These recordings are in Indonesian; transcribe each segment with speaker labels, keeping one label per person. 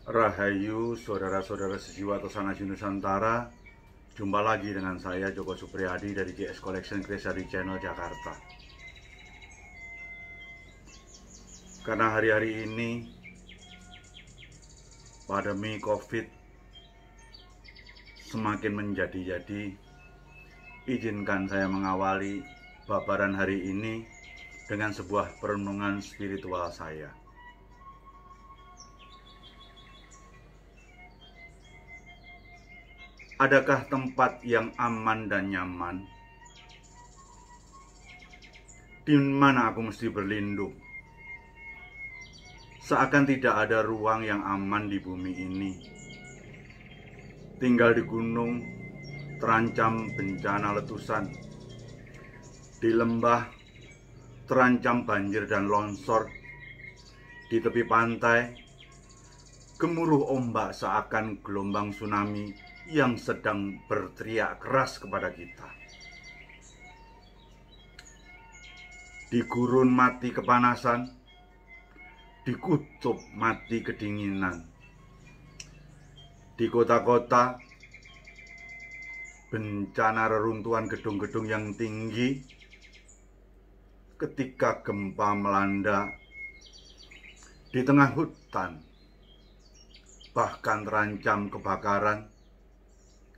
Speaker 1: Rahayu, saudara-saudara sejiwa Tosanasi Nusantara. Jumpa lagi dengan saya Joko Supriyadi dari GS Collection Creation Channel Jakarta. Karena hari-hari ini pandemi COVID semakin menjadi-jadi, izinkan saya mengawali paparan hari ini dengan sebuah perenungan spiritual saya. Adakah tempat yang aman dan nyaman di mana aku mesti berlindung? Seakan tidak ada ruang yang aman di bumi ini. Tinggal di gunung terancam bencana letusan, di lembah terancam banjir dan longsor, di tepi pantai gemuruh ombak seakan gelombang tsunami yang sedang berteriak keras kepada kita. Di gurun mati kepanasan, di kutub mati kedinginan, di kota-kota bencana reruntuhan gedung-gedung yang tinggi, ketika gempa melanda, di tengah hutan bahkan terancam kebakaran,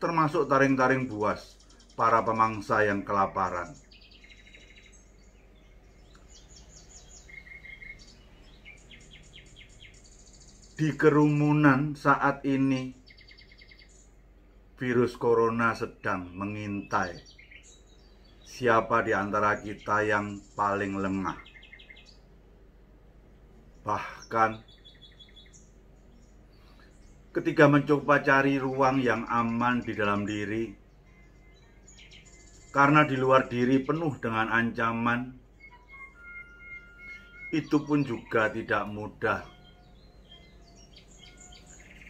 Speaker 1: termasuk taring-taring buas para pemangsa yang kelaparan. Di kerumunan saat ini, virus corona sedang mengintai siapa di antara kita yang paling lengah. Bahkan ketika mencoba cari ruang yang aman di dalam diri, karena di luar diri penuh dengan ancaman, itu pun juga tidak mudah.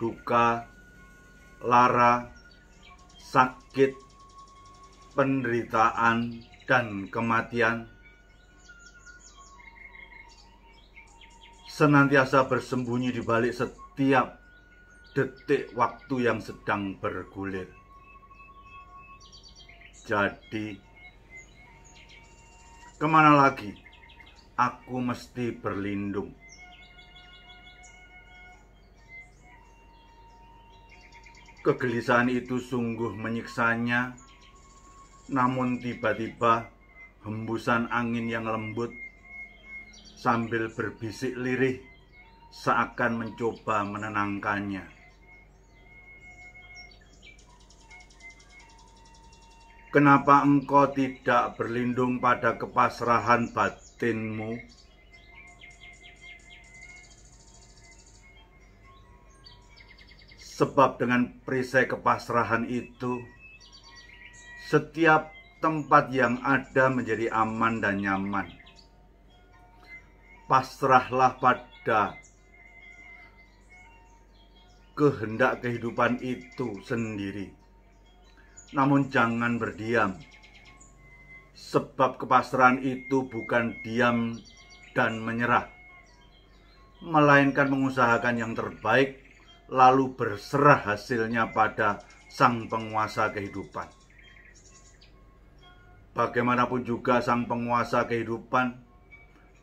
Speaker 1: Duka, lara, sakit, penderitaan, dan kematian senantiasa bersembunyi di balik setiap detik waktu yang sedang bergulir. Jadi, kemana lagi aku mesti berlindung? Kegelisahan itu sungguh menyiksanya, namun tiba-tiba hembusan angin yang lembut sambil berbisik lirih seakan mencoba menenangkannya. Kenapa engkau tidak berlindung pada kepasrahan batinmu? Sebab dengan perisai kepasrahan itu, setiap tempat yang ada menjadi aman dan nyaman. Pasrahlah pada kehendak kehidupan itu sendiri. Namun jangan berdiam, sebab kepasrahan itu bukan diam dan menyerah, melainkan mengusahakan yang terbaik, lalu berserah hasilnya pada Sang Penguasa kehidupan. Bagaimanapun juga Sang Penguasa kehidupan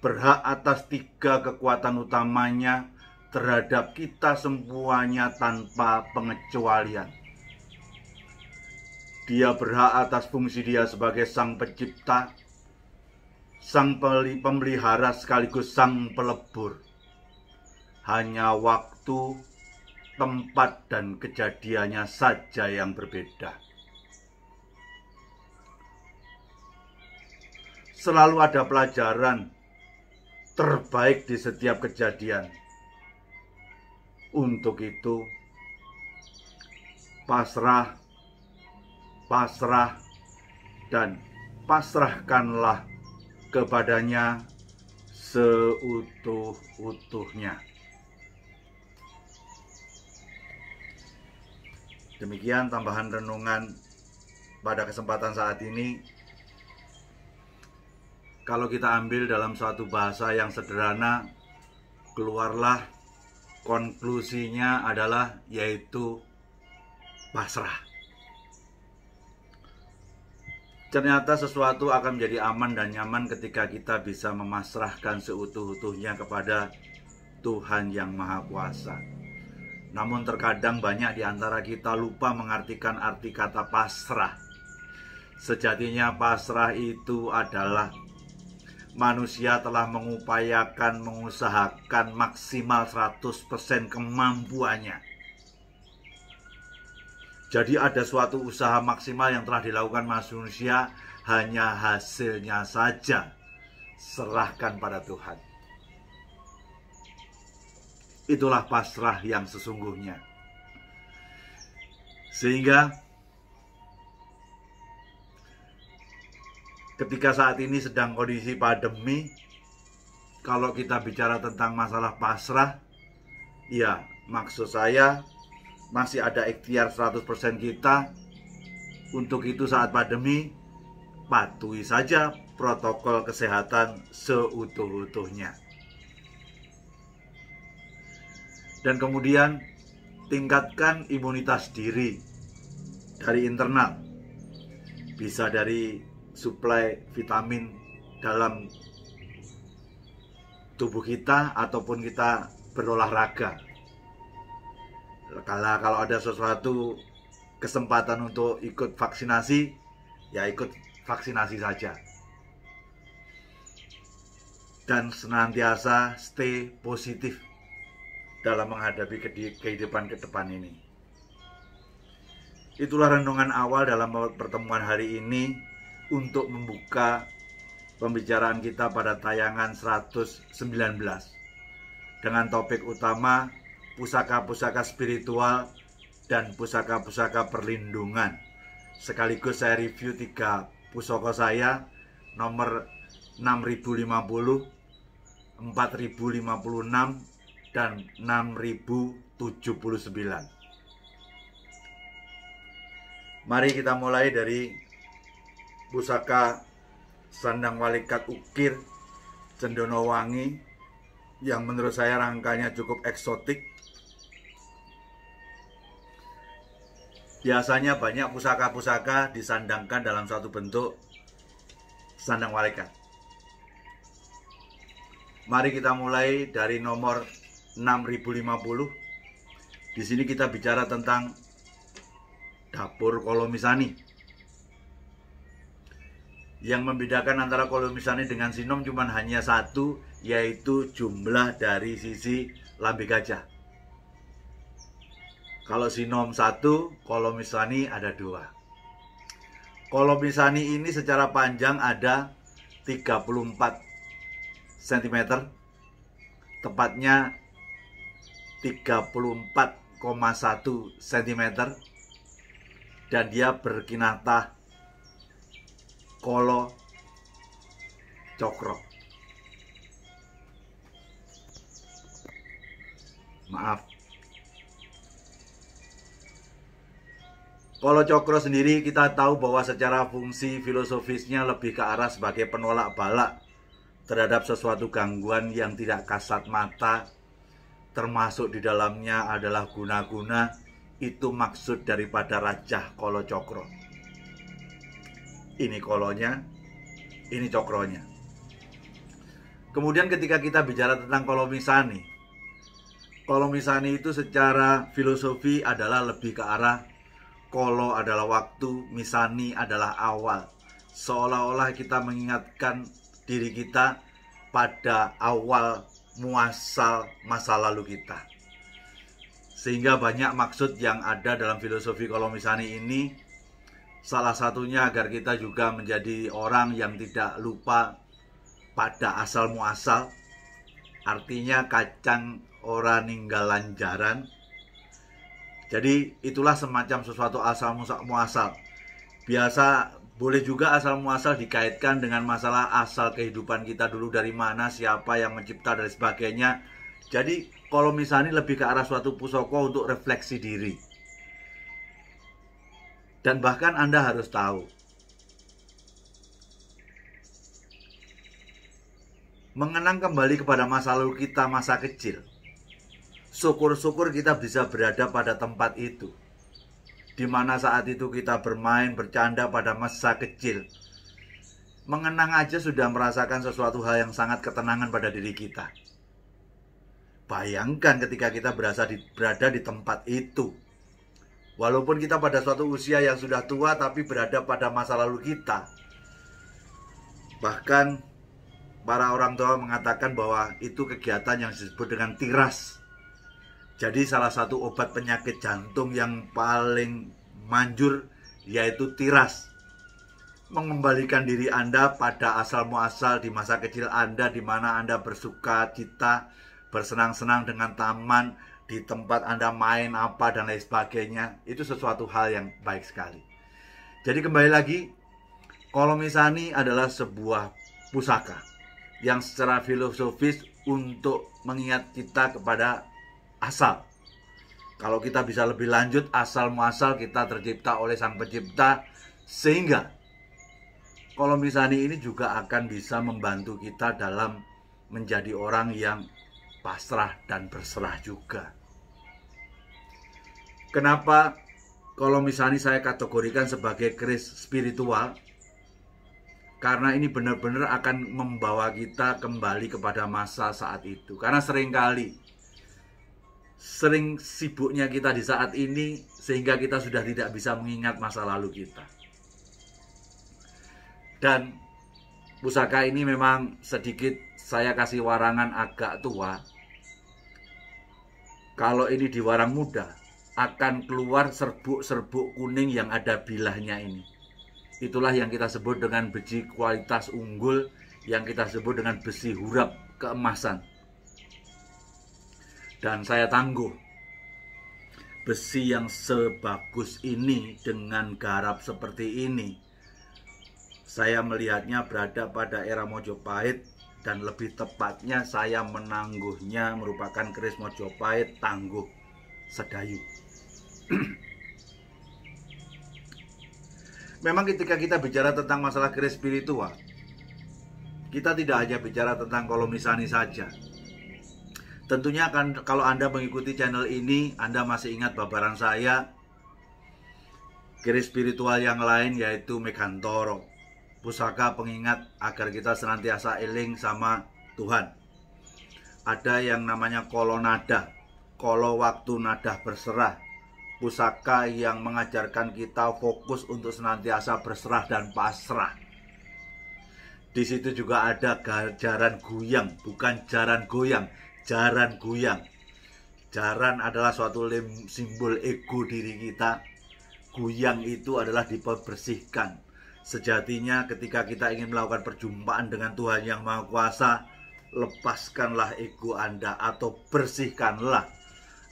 Speaker 1: berhak atas 3 kekuatan utamanya terhadap kita semuanya tanpa pengecualian. Dia berhak atas fungsi dia sebagai Sang Pencipta, Sang Pemelihara sekaligus Sang Pelebur. Hanya waktu, tempat, dan kejadiannya saja yang berbeda. Selalu ada pelajaran terbaik di setiap kejadian. Untuk itu, pasrah, dan pasrahkanlah kepadanya seutuh-utuhnya. Demikian tambahan renungan pada kesempatan saat ini. Kalau kita ambil dalam suatu bahasa yang sederhana, keluarlah konklusinya adalah yaitu pasrah. Ternyata sesuatu akan menjadi aman dan nyaman ketika kita bisa memasrahkan seutuh-utuhnya kepada Tuhan yang Maha Kuasa. Namun terkadang banyak di antara kita lupa mengartikan arti kata pasrah. Sejatinya pasrah itu adalah manusia telah mengupayakan, mengusahakan maksimal 100% kemampuannya. Jadi ada suatu usaha maksimal yang telah dilakukan manusia, hanya hasilnya saja serahkan pada Tuhan. Itulah pasrah yang sesungguhnya. Sehingga ketika saat ini sedang kondisi pandemi, kalau kita bicara tentang masalah pasrah, ya maksud saya masih ada ikhtiar 100% kita. Untuk itu saat pandemi, patuhi saja protokol kesehatan seutuh-utuhnya. Dan kemudian tingkatkan imunitas diri dari internal. Bisa dari suplai vitamin dalam tubuh kita ataupun kita berolahraga. Kalau ada sesuatu kesempatan untuk ikut vaksinasi, ya ikut vaksinasi saja. Dan senantiasa stay positif dalam menghadapi kehidupan ke depan ini. Itulah renungan awal dalam pertemuan hari ini untuk membuka pembicaraan kita pada tayangan 119 dengan topik utama pusaka-pusaka spiritual dan pusaka-pusaka perlindungan. Sekaligus saya review 3 pusaka saya, nomor 6050, 4056, dan 6079. Mari kita mulai dari pusaka Sandang Walikat Ukir Cendonowangi, yang menurut saya rangkanya cukup eksotik. Biasanya banyak pusaka-pusaka disandangkan dalam satu bentuk sandang walikat. Mari kita mulai dari nomor 6050. Di sini kita bicara tentang dapur Kolomisani. Yang membedakan antara Kolomisani dengan Sinom cuma hanya satu, yaitu jumlah dari sisi lambe gajah. Kalau Sinom 1, Kolomisani ada 2. Kolomisani ini secara panjang ada 34 cm, tepatnya 34,1 cm, dan dia berkinatah Kolo Cokro. Maaf. Kolo Cokro sendiri kita tahu bahwa secara fungsi filosofisnya lebih ke arah sebagai penolak balak terhadap sesuatu gangguan yang tidak kasat mata, termasuk di dalamnya adalah guna-guna. Itu maksud daripada Rajah Kolo Cokro. Ini kolonya, ini cokronya. Kemudian ketika kita bicara tentang Kolomisani, Kolomisani itu secara filosofi adalah lebih ke arah Kolo adalah waktu, Misani adalah awal. Seolah-olah kita mengingatkan diri kita pada awal muasal masa lalu kita. Sehingga banyak maksud yang ada dalam filosofi Kolomisani ini. Salah satunya agar kita juga menjadi orang yang tidak lupa pada asal muasal. Artinya kacang ora ninggalan jaran. Jadi itulah semacam sesuatu asal muasal. Biasa boleh juga asal muasal dikaitkan dengan masalah asal kehidupan kita dulu, dari mana, siapa yang mencipta, dan sebagainya. Jadi Kolomisani lebih ke arah suatu pusaka untuk refleksi diri. Dan bahkan Anda harus tahu, mengenang kembali kepada masa lalu kita, masa kecil, Syukur-syukur kita bisa berada pada tempat itu, di mana saat itu kita bermain, bercanda pada masa kecil. Mengenang aja sudah merasakan sesuatu hal yang sangat ketenangan pada diri kita. Bayangkan ketika kita berada di tempat itu. Walaupun kita pada suatu usia yang sudah tua, tapi berada pada masa lalu kita. Bahkan para orang tua mengatakan bahwa itu kegiatan yang disebut dengan tiras. Jadi salah satu obat penyakit jantung yang paling manjur yaitu tiras. Mengembalikan diri Anda pada asal muasal di masa kecil Anda, di mana Anda bersuka cita, bersenang-senang dengan taman, di tempat Anda main apa dan lain sebagainya. Itu sesuatu hal yang baik sekali. Jadi kembali lagi, kolomisani adalah sebuah pusaka yang secara filosofis untuk mengingat kita kepada asal. Kalau kita bisa lebih lanjut, asal muasal kita tercipta oleh Sang Pencipta, sehingga kolomisani ini juga akan bisa membantu kita dalam menjadi orang yang pasrah dan berserah juga. Kenapa kolomisani saya kategorikan sebagai keris spiritual? Karena ini benar-benar akan membawa kita kembali kepada masa saat itu. Karena sering sibuknya kita di saat ini, sehingga kita sudah tidak bisa mengingat masa lalu kita. Dan pusaka ini memang sedikit saya kasih warangan agak tua. Kalau ini di warang muda, akan keluar serbuk-serbuk kuning yang ada bilahnya ini. Itulah yang kita sebut dengan besi kualitas unggul, yang kita sebut dengan besi hurap keemasan. Dan saya tangguh, besi yang sebagus ini dengan garap seperti ini, saya melihatnya berada pada era Mojopahit, dan lebih tepatnya saya menangguhnya merupakan keris Mojopahit Tangguh Sedayu. Memang ketika kita bicara tentang masalah keris spiritual, kita tidak hanya bicara tentang kolomisani saja. Tentunya kalau Anda mengikuti channel ini, Anda masih ingat babaran saya keris spiritual yang lain, yaitu Megantoro, pusaka pengingat agar kita senantiasa eling sama Tuhan. Ada yang namanya kolonada, kolo waktu nada berserah, pusaka yang mengajarkan kita fokus untuk senantiasa berserah dan pasrah. Di situ juga ada jaran guyang, bukan jaran goyang, jaran guyang. Jaran adalah suatu simbol ego diri kita. Guyang itu adalah dibersihkan. Sejatinya ketika kita ingin melakukan perjumpaan dengan Tuhan Yang Maha Kuasa, lepaskanlah ego Anda atau bersihkanlah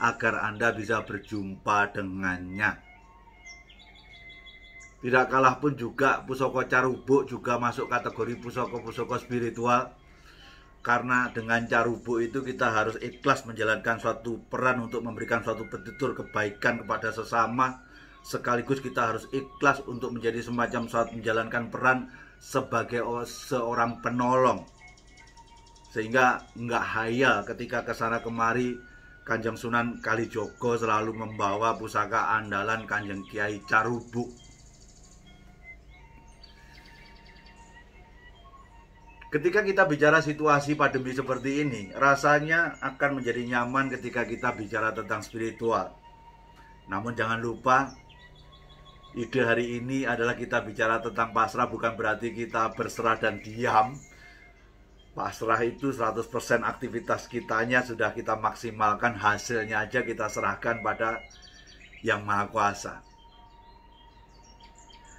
Speaker 1: agar Anda bisa berjumpa dengannya. Tidak kalah pun juga pusaka carubuk juga masuk kategori pusaka-pusaka spiritual. Karena dengan carubuk itu kita harus ikhlas menjalankan suatu peran untuk memberikan suatu petitur kebaikan kepada sesama. Sekaligus kita harus ikhlas untuk menjadi semacam suatu menjalankan peran sebagai seorang penolong. Sehingga nggak hayal ketika kesana kemari Kanjeng Sunan Kalijogo selalu membawa pusaka andalan Kanjeng Kiai Carubuk. Ketika kita bicara situasi pandemi seperti ini, rasanya akan menjadi nyaman ketika kita bicara tentang spiritual. Namun jangan lupa, ide hari ini adalah kita bicara tentang pasrah, bukan berarti kita berserah dan diam. Pasrah itu 100% aktivitas kitanya sudah kita maksimalkan, hasilnya aja kita serahkan pada Yang Maha Kuasa.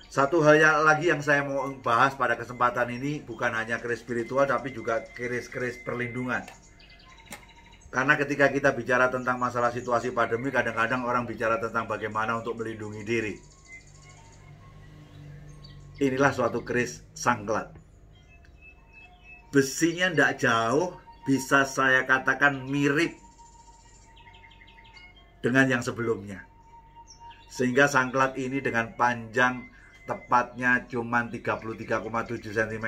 Speaker 1: Satu hal lagi yang saya mau bahas pada kesempatan ini, bukan hanya keris spiritual tapi juga keris-keris perlindungan. Karena ketika kita bicara tentang masalah situasi pandemi, kadang-kadang orang bicara tentang bagaimana untuk melindungi diri. Inilah suatu keris sangklat. Besinya tidak jauh, bisa saya katakan mirip dengan yang sebelumnya. Sehingga sangklat ini dengan panjang tepatnya cuma 33,7 cm,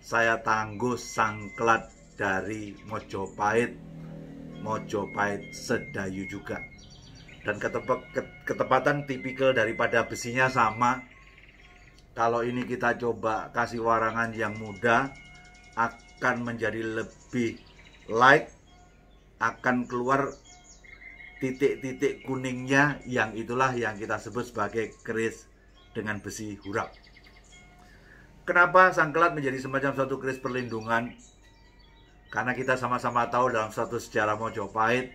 Speaker 1: saya tangguh sangklat dari Mojopahit Mojopahit Sedayu juga. Dan ketepatan tipikal daripada besinya sama. Kalau ini kita coba kasih warangan yang muda, akan menjadi lebih light, akan keluar titik-titik kuningnya, yang itulah yang kita sebut sebagai keris dengan besi hurap. Kenapa sangkelat menjadi semacam suatu keris perlindungan? Karena kita sama-sama tahu dalam suatu sejarah Mojopahit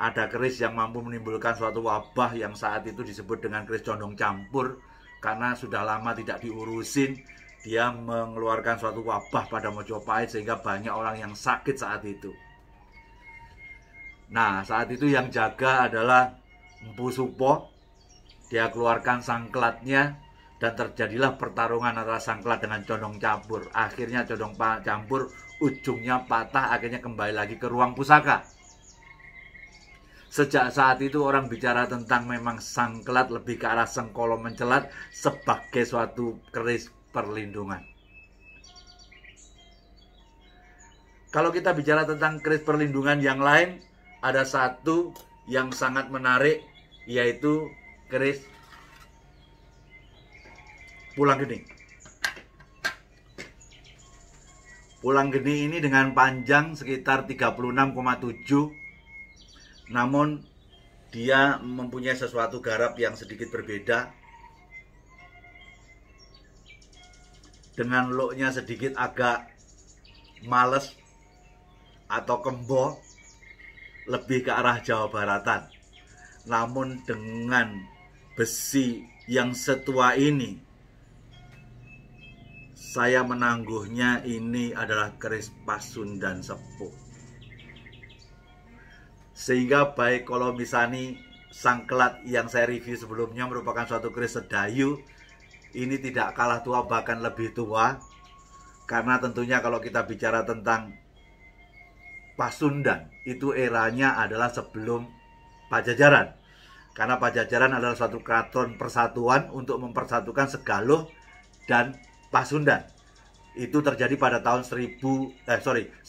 Speaker 1: ada keris yang mampu menimbulkan suatu wabah yang saat itu disebut dengan keris condong campur. Karena sudah lama tidak diurusin, dia mengeluarkan suatu wabah pada Mojopahit sehingga banyak orang yang sakit saat itu. Nah, saat itu yang jaga adalah Mpu Supo. Dia keluarkan sangklatnya dan terjadilah pertarungan antara sangklat dengan condong campur. Akhirnya condong campur ujungnya patah, akhirnya kembali lagi ke ruang pusaka. Sejak saat itu orang bicara tentang memang sangklat lebih ke arah sengkolo mencelat sebagai suatu keris perlindungan. Kalau kita bicara tentang keris perlindungan yang lain, ada satu yang sangat menarik, yaitu keris Pulang Geni. Pulang Geni ini dengan panjang sekitar 36,7, namun dia mempunyai sesuatu garap yang sedikit berbeda. Dengan looknya sedikit agak males atau kembo, lebih ke arah Jawa Baratan. Namun dengan besi yang setua ini, saya menangguhnya ini adalah keris Pasundan Sepuh. Sehingga baik Kolomisani sangklat yang saya review sebelumnya merupakan suatu keris Sedayu, ini tidak kalah tua, bahkan lebih tua. Karena tentunya kalau kita bicara tentang Pasundan, itu eranya adalah sebelum Pajajaran. Karena Pajajaran adalah suatu keraton persatuan untuk mempersatukan Segaluh dan Pasundan. Itu terjadi pada tahun 932.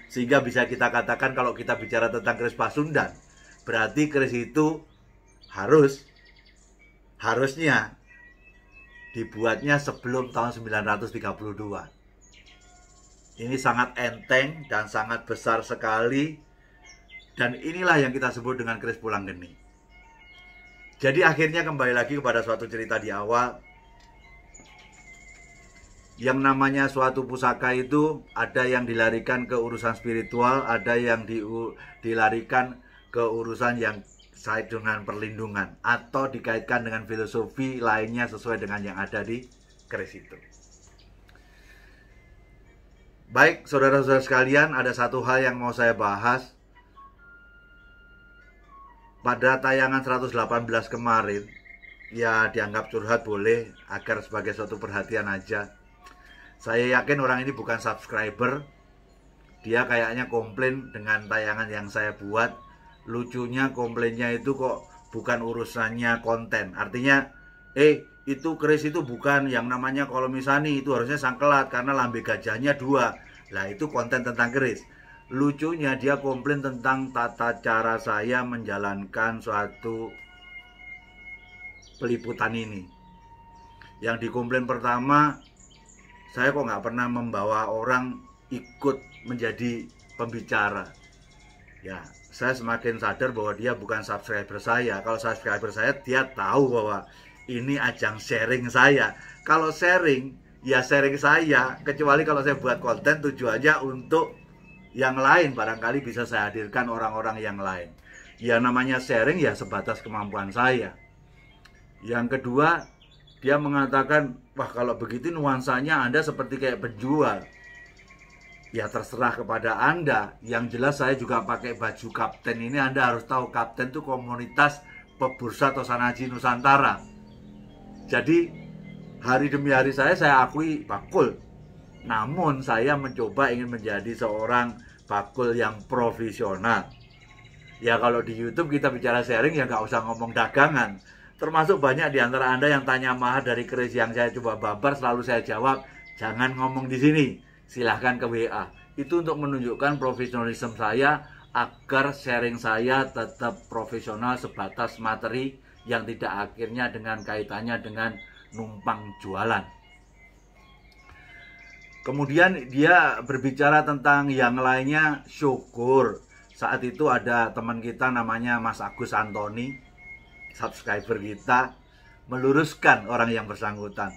Speaker 1: Sehingga bisa kita katakan kalau kita bicara tentang keris Pasundan, berarti keris itu harusnya dibuatnya sebelum tahun 932. Ini sangat enteng dan sangat besar sekali. Dan inilah yang kita sebut dengan keris Pulang Geni. Jadi akhirnya kembali lagi kepada suatu cerita di awal. Yang namanya suatu pusaka itu ada yang dilarikan ke urusan spiritual, ada yang dilarikan ke urusan yang kait dengan perlindungan, atau dikaitkan dengan filosofi lainnya sesuai dengan yang ada di keris itu. Baik, saudara-saudara sekalian, ada satu hal yang mau saya bahas. Pada tayangan 118 kemarin, ya dianggap curhat boleh, agar sebagai suatu perhatian aja. Saya yakin orang ini bukan subscriber. Dia kayaknya komplain dengan tayangan yang saya buat. Lucunya komplainnya itu kok bukan urusannya konten. Artinya, itu keris itu bukan yang namanya Kolomisani, itu harusnya sangkelat karena lambe gajahnya 2. Lah itu konten tentang keris. Lucunya dia komplain tentang tata cara saya menjalankan suatu peliputan ini. Yang dikomplain pertama, saya kok nggak pernah membawa orang ikut menjadi pembicara. Ya, saya semakin sadar bahwa dia bukan subscriber saya. Kalau subscriber saya, dia tahu bahwa ini ajang sharing saya. Kalau sharing, ya sharing saya. Kecuali kalau saya buat konten tujuannya untuk yang lain. Barangkali bisa saya hadirkan orang-orang yang lain. Ya namanya sharing ya sebatas kemampuan saya. Yang kedua, dia mengatakan, wah kalau begitu nuansanya Anda seperti kayak penjual. Ya terserah kepada Anda. Yang jelas saya juga pakai baju kapten ini. Anda harus tahu kapten itu komunitas pebursa Tosanaji Nusantara. Jadi hari demi hari saya akui bakul. Namun saya mencoba ingin menjadi seorang bakul yang profesional. Ya kalau di YouTube kita bicara sharing ya nggak usah ngomong dagangan. Termasuk banyak di antara Anda yang tanya mahar dari keris yang saya coba babar, selalu saya jawab, jangan ngomong di sini, silahkan ke WA. Itu untuk menunjukkan profesionalisme saya agar sharing saya tetap profesional sebatas materi yang tidak akhirnya dengan kaitannya dengan numpang jualan. Kemudian dia berbicara tentang yang lainnya, syukur. Saat itu ada teman kita namanya Mas Agus Antoni, subscriber kita, meluruskan orang yang bersangkutan.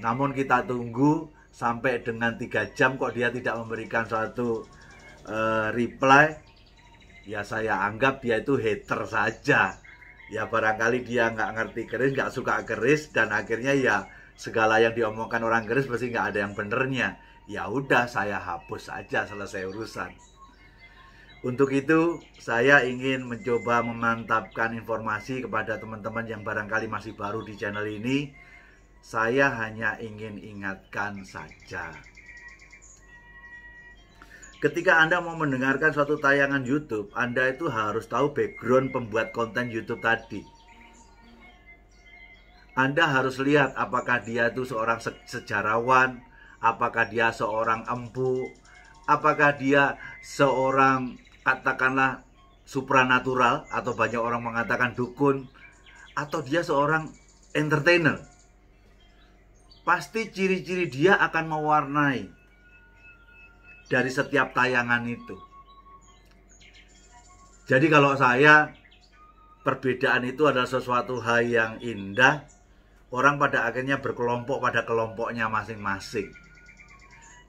Speaker 1: Namun kita tunggu sampai dengan 3 jam kok dia tidak memberikan suatu reply. Ya saya anggap dia itu hater saja. Ya barangkali dia nggak ngerti keris, nggak suka keris, dan akhirnya ya segala yang diomongkan orang keris pasti nggak ada yang benernya. Ya udah, saya hapus saja, selesai urusan. Untuk itu saya ingin mencoba memantapkan informasi kepada teman-teman yang barangkali masih baru di channel ini. Saya hanya ingin ingatkan saja, ketika Anda mau mendengarkan suatu tayangan YouTube, Anda itu harus tahu background pembuat konten YouTube tadi. Anda harus lihat apakah dia itu seorang sejarawan, apakah dia seorang empu, apakah dia seorang katakanlah supranatural, atau banyak orang mengatakan dukun, atau dia seorang entertainer. Pasti ciri-ciri dia akan mewarnai dari setiap tayangan itu. Jadi kalau saya, perbedaan itu adalah sesuatu hal yang indah. Orang pada akhirnya berkelompok pada kelompoknya masing-masing.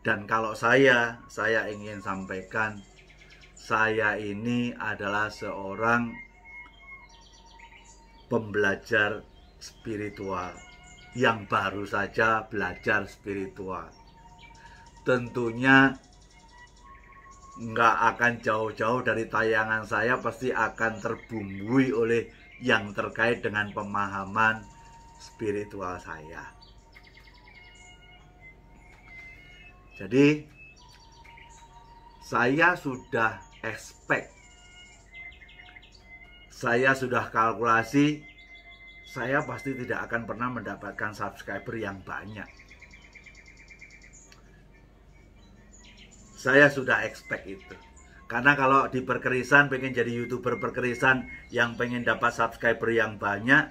Speaker 1: Dan kalau saya ingin sampaikan, saya ini adalah seorang pembelajar spiritual yang baru saja belajar spiritual. Tentunya nggak akan jauh-jauh dari tayangan saya, pasti akan terbumbui oleh yang terkait dengan pemahaman spiritual saya. Jadi saya sudah expect, saya sudah kalkulasi, saya pasti tidak akan pernah mendapatkan subscriber yang banyak. Saya sudah expect itu. Karena kalau di perkerisan, pengen jadi YouTuber perkerisan yang pengen dapat subscriber yang banyak,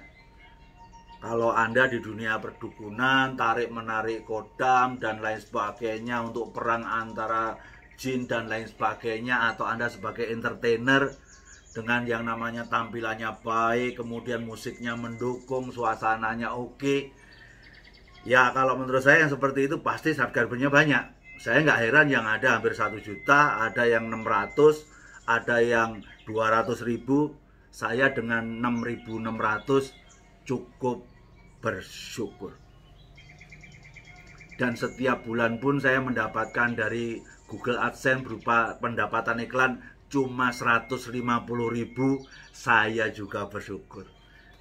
Speaker 1: kalau Anda di dunia perdukunan, tarik-menarik kodam dan lain sebagainya untuk perang antara jin dan lain sebagainya, atau Anda sebagai entertainer dengan yang namanya tampilannya baik, kemudian musiknya mendukung, suasananya oke, ya kalau menurut saya yang seperti itu pasti subscribernya banyak. Saya nggak heran yang ada hampir 1 juta, ada yang 600, ada yang 200.000. Saya dengan 6.600 cukup bersyukur. Dan setiap bulan pun saya mendapatkan dari Google AdSense berupa pendapatan iklan cuma 150.000, saya juga bersyukur.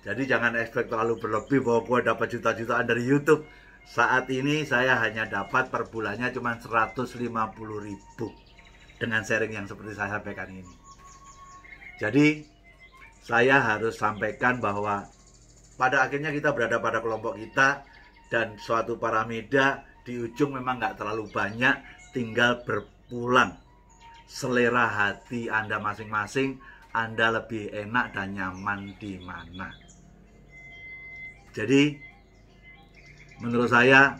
Speaker 1: Jadi jangan expect terlalu berlebih bahwa gue dapat juta-jutaan dari YouTube. Saat ini saya hanya dapat per bulannya cuma 150.000 dengan sharing yang seperti saya sampaikan ini. Jadi saya harus sampaikan bahwa pada akhirnya kita berada pada kelompok kita, dan suatu paramida di ujung memang nggak terlalu banyak, tinggal berpulang selera hati Anda masing-masing, Anda lebih enak dan nyaman di mana. Jadi menurut saya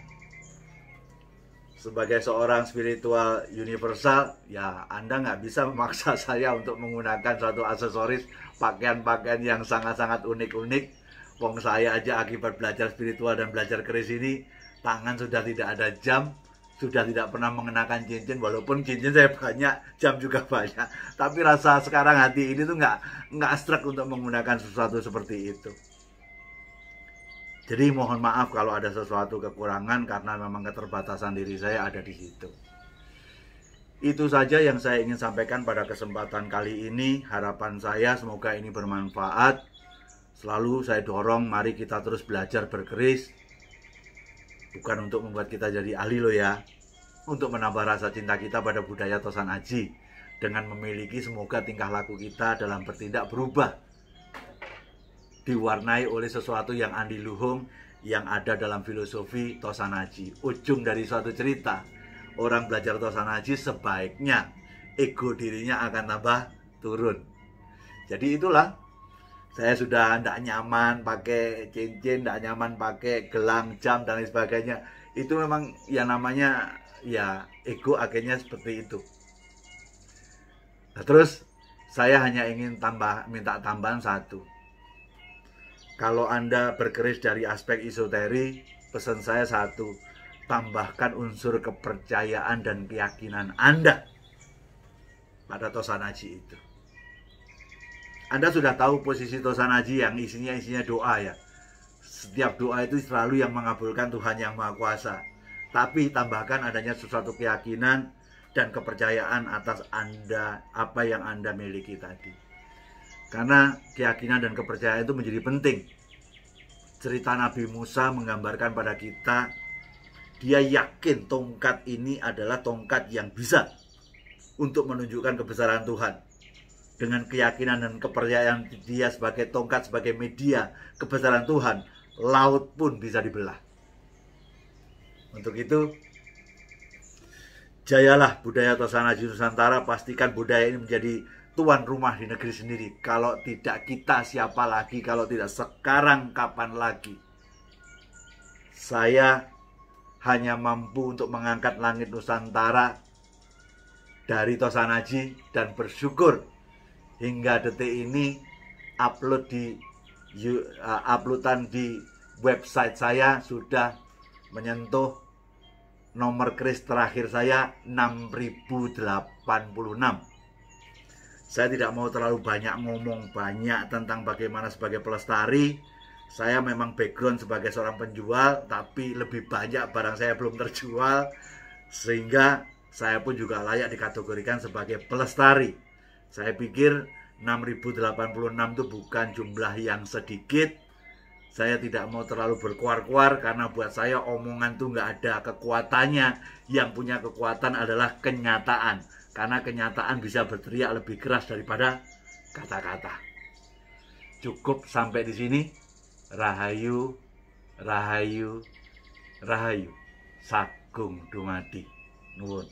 Speaker 1: sebagai seorang spiritual universal, ya Anda nggak bisa memaksa saya untuk menggunakan suatu aksesoris, pakaian-pakaian yang sangat-sangat unik-unik. Wong saya aja akibat belajar spiritual dan belajar keris ini, tangan sudah tidak ada jam, sudah tidak pernah mengenakan cincin. Walaupun cincin saya banyak, jam juga banyak, tapi rasa sekarang hati ini tuh nggak struck untuk menggunakan sesuatu seperti itu. Jadi mohon maaf kalau ada sesuatu kekurangan, karena memang keterbatasan diri saya ada di situ. Itu saja yang saya ingin sampaikan pada kesempatan kali ini. Harapan saya semoga ini bermanfaat. Selalu saya dorong, mari kita terus belajar berkeris. Bukan untuk membuat kita jadi ahli loh ya, untuk menambah rasa cinta kita pada budaya Tosan Aji, dengan memiliki semoga tingkah laku kita dalam bertindak berubah, diwarnai oleh sesuatu yang andiluhung yang ada dalam filosofi Tosan Aji. Ujung dari suatu cerita, orang belajar Tosanaji sebaiknya ego dirinya akan tambah turun. Jadi itulah, saya sudah tidak nyaman pakai cincin, tidak nyaman pakai gelang, jam, dan lain sebagainya. Itu memang yang namanya ya ego, akhirnya seperti itu. Nah, terus saya hanya ingin minta tambahan satu. Kalau Anda berkeris dari aspek esoteri, pesan saya satu, tambahkan unsur kepercayaan dan keyakinan Anda pada Tosanaji itu. Anda sudah tahu posisi Tosanaji yang isinya doa ya. Setiap doa itu selalu yang mengabulkan Tuhan Yang Maha Kuasa. Tapi tambahkan adanya sesuatu keyakinan dan kepercayaan atas Anda, apa yang Anda miliki tadi. Karena keyakinan dan kepercayaan itu menjadi penting. Cerita Nabi Musa menggambarkan pada kita, dia yakin tongkat ini adalah tongkat yang bisa untuk menunjukkan kebesaran Tuhan. Dengan keyakinan dan kepercayaan dia sebagai tongkat, sebagai media kebesaran Tuhan, laut pun bisa dibelah. Untuk itu, jayalah budaya Tosanaji Nusantara, pastikan budaya ini menjadi tuan rumah di negeri sendiri. Kalau tidak kita, siapa lagi? Kalau tidak sekarang, kapan lagi? Saya hanya mampu untuk mengangkat langit Nusantara dari Tosanaji dan bersyukur hingga detik ini uploadan di website saya sudah menyentuh nomor keris terakhir saya 6086. Saya tidak mau terlalu banyak ngomong banyak tentang bagaimana sebagai pelestari. Saya memang background sebagai seorang penjual, tapi lebih banyak barang saya belum terjual, sehingga saya pun juga layak dikategorikan sebagai pelestari. Saya pikir 6086 itu bukan jumlah yang sedikit. Saya tidak mau terlalu berkuar-kuar, karena buat saya omongan itu nggak ada kekuatannya. Yang punya kekuatan adalah kenyataan, karena kenyataan bisa berteriak lebih keras daripada kata-kata. Cukup sampai di sini. Rahayu, rahayu, rahayu. Sagung dumadi. Nuwun.